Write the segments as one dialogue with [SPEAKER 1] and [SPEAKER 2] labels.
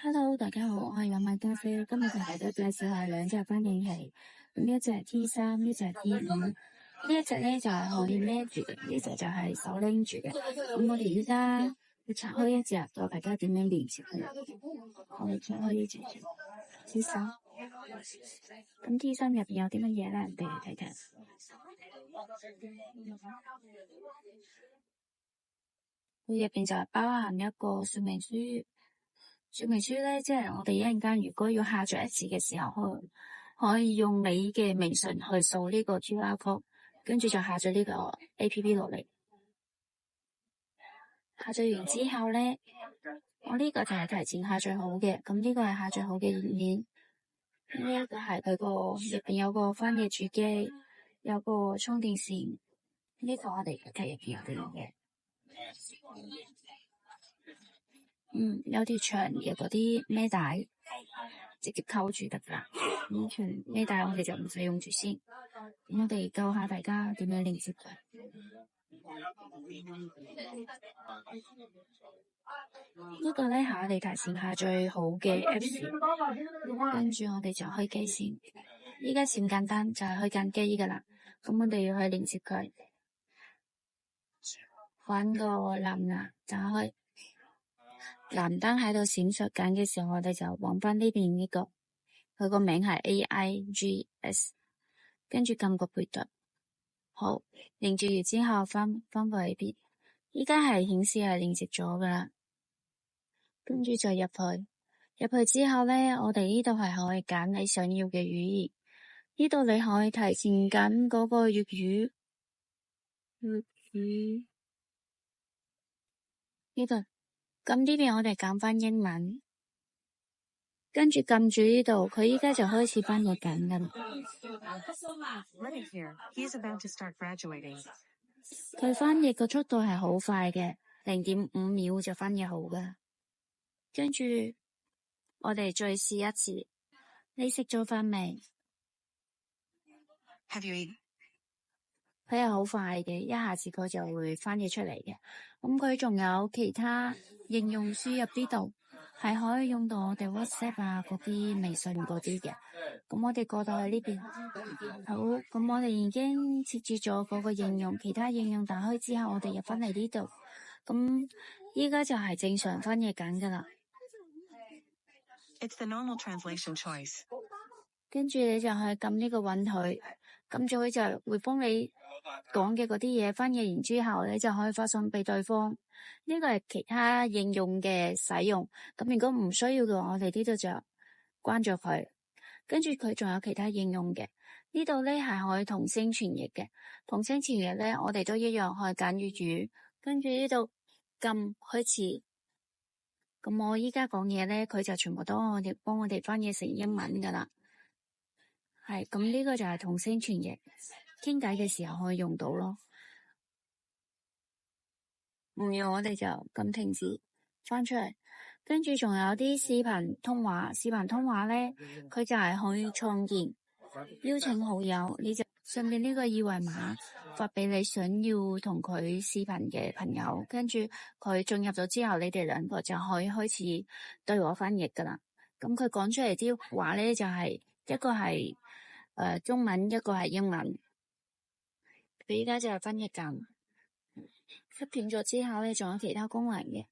[SPEAKER 1] Hello，大家好，我係有買咖啡，今日同大家介紹下兩隻翻譯器，咁一隻係 T3，一隻係 T5，呢一隻咧就係可以孭住嘅，呢隻就係手拎住嘅。咁我哋依家要拆開一隻，教大家點樣連接佢。我哋拆開呢隻 T3，咁 T3入邊有啲乜嘢咧？俾你睇睇。佢入邊就係包含一個說明書。說明書咧，即係我哋一陣間如果要下載一次嘅時候，可以用你嘅微信去掃呢個 QR code， 跟住就下載呢個 APP 落嚟。下載完之後咧，我呢個就係提前下載好嘅，咁呢個係下載好嘅頁面。呢一個係佢個入邊有個翻譯主機，有個充電線。呢個我哋嘅入邊有啲嘅。有條長嘅嗰啲孭帶，直接扣住得啦。咁長孭帶我哋就唔使用住先。咁我哋教下大家點樣連接佢。呢個咧係我哋提前下載好嘅 Apps， 跟住我哋就開機先。依家先簡單，就係開緊機噶啦。咁我哋要去連接佢，搵個藍牙打開。藍燈喺度閃爍緊嘅時候，我哋就往翻呢邊呢個，佢個名係 AIGS， 跟住撳個配對。好，連接完之後翻過嚟邊，依家係顯示係連接咗噶啦，跟住就入去之後咧，我哋呢度係可以揀你想要嘅語言，呢度你可以提前揀嗰個粵語呢度。咁呢邊我哋揀翻英文，跟住撳住呢度，佢依家就開始翻譯緊噶啦。佢翻譯個速度係好快嘅，0.5秒就翻譯好噶。跟住我哋再試一次，你食咗飯未？佢係好快嘅，一下子佢就會翻譯出嚟嘅。咁佢仲有其他應用輸入呢度，係可以用到我哋 WhatsApp 啊嗰啲微信嗰啲嘅。咁我哋過到去呢邊，好，咁我哋已經設置咗嗰個應用，其他應用打開之後，我哋入翻嚟呢度。咁依家就係正常翻譯緊噶啦。
[SPEAKER 2] It's the normal translation choice.
[SPEAKER 1] 跟住你就去撳呢個允許，撳咗佢就會幫你講嘅嗰啲嘢翻譯完之後，你就可以發送俾對方。呢個係其他應用嘅使用，咁如果唔需要嘅話，我哋呢度就關咗佢。跟住佢仲有其他應用嘅，呢度咧係可以同聲傳譯嘅，同聲傳譯咧我哋都一樣可以揀粵語，跟住呢度撳開始。咁我依家講嘢咧，佢就全部都幫我哋翻譯成英文噶啦。係，咁呢個就係同聲傳譯，傾偈嘅時候可以用到咯。唔要我哋就撳停止，翻出嚟。跟住仲有啲視頻通話咧，佢就係可以創建，邀請好友，你就上面呢個二維碼發俾你想要同佢視頻嘅朋友，跟住佢進入咗之後，你哋兩個就可以開始對話翻譯噶啦。咁佢講出嚟啲話咧，就係一個係中文，一個係英文。佢依家就係翻譯緊，吸斷咗之後咧，仲有其他功能嘅，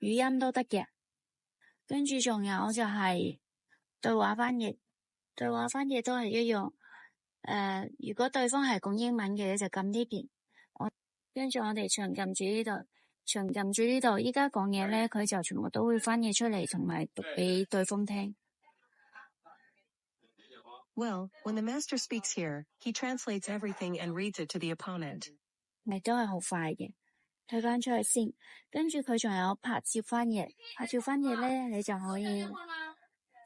[SPEAKER 1] 語音都得嘅。跟住仲有就係對話翻譯都係一樣。如果對方係講英文嘅，就撳呢邊。跟住我哋長撳住呢度，依家講嘢咧，佢就全部都會翻譯出嚟，同埋讀俾對方聽。
[SPEAKER 2] Well, when the master speaks here, he translates everything and reads it to the opponent.
[SPEAKER 1] 咪都係好快嘅，睇翻出去先。跟住佢仲有拍照翻譯咧，你就可以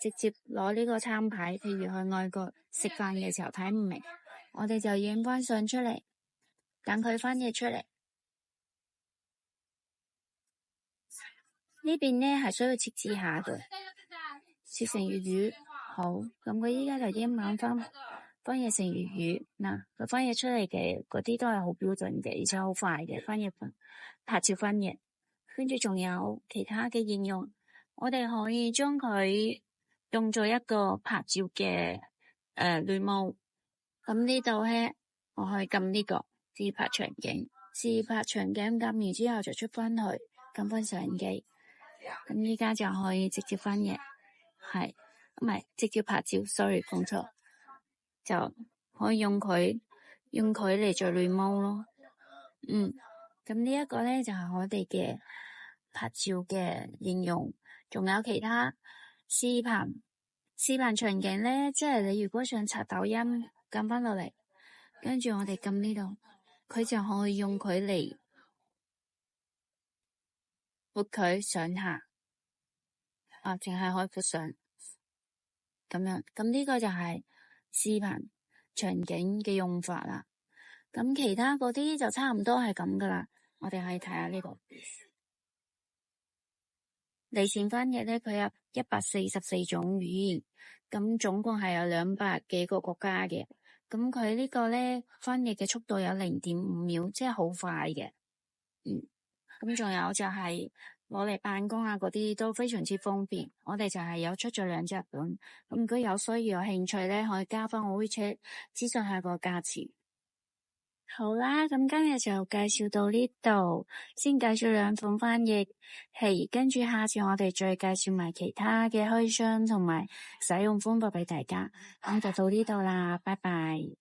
[SPEAKER 1] 直接攞呢個餐牌，譬如去外國食飯嘅時候睇唔明，我哋就影翻相出嚟，等佢翻譯出嚟。呢邊咧係需要設置下嘅，設成粵語。好，咁佢依家就英文翻譯成粵語。嗱，佢翻譯出嚟嘅嗰啲都係好標準嘅，而且好快嘅翻譯，拍照翻譯。跟住仲有其他嘅應用，我哋可以將佢用做一個拍照嘅濾網。咁呢度咧，我可以撳呢個自拍場景，自拍場景撳完之後就出翻去，撳翻相機。咁依家就可以直接翻譯，唔係直接拍照 ，sorry 講錯，就可以用佢嚟做濾網咯。咁呢一個咧就係我哋嘅拍照嘅應用，仲有其他視頻場景咧，即係你如果想刷抖音，撳翻落嚟，跟住我哋撳呢度，佢就可以用佢嚟撥佢上下，淨係可以撥上咁樣。咁呢個就係視頻場景嘅用法啦。咁其他嗰啲就差唔多係咁噶啦。我哋可以睇下呢個離線翻譯咧，佢有144種語言，咁總共係有200幾個國家嘅。咁佢呢個咧翻譯嘅速度有0.5秒，即係好快嘅。咁仲有就係攞嚟辦公啊嗰啲都非常之方便。我哋就係有出咗2隻本，咁如果有需要有興趣咧，可以加翻我 WeChat 諮詢下個價錢。好啦，咁今日就介紹到呢度，先介紹2款翻譯器，跟住下次我哋再介紹埋其他嘅開箱同埋使用方法俾大家。咁就到呢度啦，拜拜。